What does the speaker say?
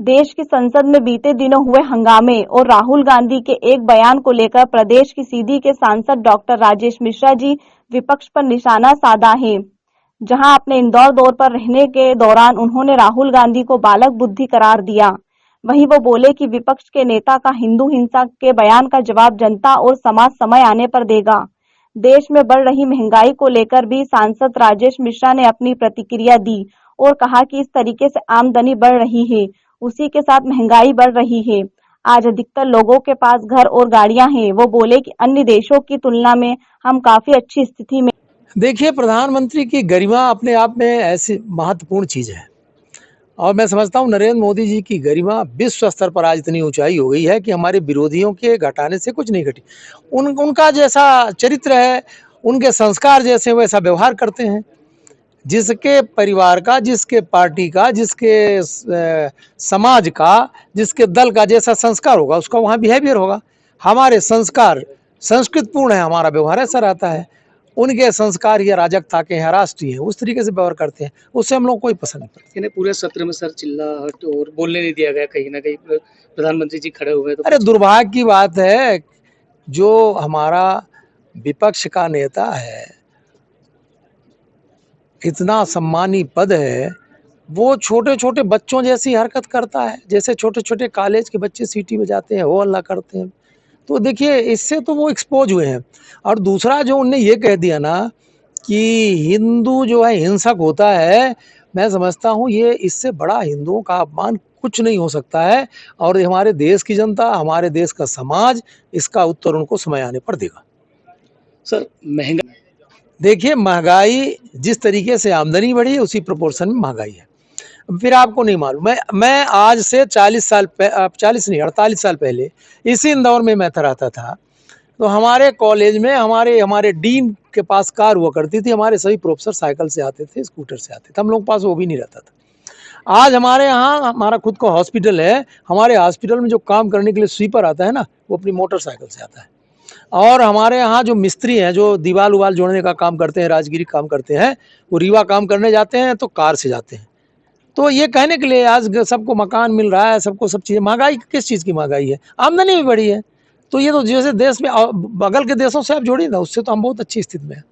देश की संसद में बीते दिनों हुए हंगामे और राहुल गांधी के एक बयान को लेकर प्रदेश की सीधी के सांसद डॉक्टर राजेश मिश्रा जी विपक्ष पर निशाना साधा है। जहां अपने इंदौर दौरे पर रहने के दौरान उन्होंने राहुल गांधी को बालक बुद्धि करार दिया। वहीं वो बोले कि विपक्ष के नेता का हिंदू हिंसा के बयान का जवाब जनता और समाज समय आने पर देगा। देश में बढ़ रही महंगाई को लेकर भी सांसद राजेश मिश्रा ने अपनी प्रतिक्रिया दी और कहा कि इस तरीके से आमदनी बढ़ रही है, उसी के साथ महंगाई बढ़ रही है। आज अधिकतर लोगों के पास घर और गाड़ियां हैं। वो बोले कि अन्य देशों की तुलना में हम काफी अच्छी स्थिति में। देखिए, प्रधानमंत्री की गरिमा अपने आप में ऐसी महत्वपूर्ण चीज़ है और मैं समझता हूँ नरेंद्र मोदी जी की गरिमा विश्व स्तर पर आज इतनी ऊंचाई हो गई है कि हमारे विरोधियों के घटाने से कुछ नहीं घटी। उनका जैसा चरित्र है, उनके संस्कार जैसे वैसा व्यवहार करते हैं। जिसके परिवार का, जिसके पार्टी का, जिसके समाज का, जिसके दल का जैसा संस्कार होगा उसका वहाँ बिहेवियर होगा। हमारे संस्कार संस्कृतपूर्ण है, हमारा व्यवहार ऐसा रहता है। उनके संस्कार या राजकता के हैं, राष्ट्रीय है, उस तरीके से व्यवहार करते हैं, उससे हम लोग कोई पसंद नहीं करते। इन्हें पूरे सत्र में सर चिल्लाहट और बोलने नहीं दिया गया, कहीं ना कहीं प्रधानमंत्री जी खड़े हुए तो अरे दुर्भाग्य की बात है, जो हमारा विपक्ष का नेता है, इतना सम्मानी पद है, वो छोटे छोटे बच्चों जैसी हरकत करता है। जैसे छोटे छोटे कॉलेज के बच्चे सीटी में जाते हैं, हो हल्ला करते हैं। तो देखिए, इससे तो वो एक्सपोज हुए हैं। और दूसरा जो उनने ये कह दिया ना कि हिंदू जो है हिंसक होता है, मैं समझता हूँ ये इससे बड़ा हिंदुओं का अपमान कुछ नहीं हो सकता है। और हमारे देश की जनता, हमारे देश का समाज इसका उत्तर उनको समय आने पर देगा। सर महंगा देखिए, महंगाई जिस तरीके से आमदनी बढ़ी है उसी प्रोपोर्शन में महंगाई है। फिर आपको नहीं मालूम, मैं आज से 40 नहीं 48 साल पहले इसी इंदौर में मैं रहता था। तो हमारे कॉलेज में हमारे डीन के पास कार हुआ करती थी। हमारे सभी प्रोफेसर साइकिल से आते थे, स्कूटर से आते थे, हम लोग के पास वो भी नहीं रहता था। आज हमारे यहाँ हमारा खुद का हॉस्पिटल है। हमारे हॉस्पिटल में जो काम करने के लिए स्वीपर आता है ना, वो अपनी मोटरसाइकिल से आता है। और हमारे यहाँ जो मिस्त्री हैं, जो दीवार उवाल जोड़ने का काम करते हैं, राजगिरी काम करते हैं, वो रीवा काम करने जाते हैं तो कार से जाते हैं। तो ये कहने के लिए आज सबको मकान मिल रहा है, सबको सब चीज़ें। महंगाई किस चीज़ की महंगाई है? आमदनी भी बढ़ी है। तो ये तो जैसे देश में बगल के देशों से आप जोड़िए ना, उससे तो हम बहुत अच्छी स्थिति में हैं।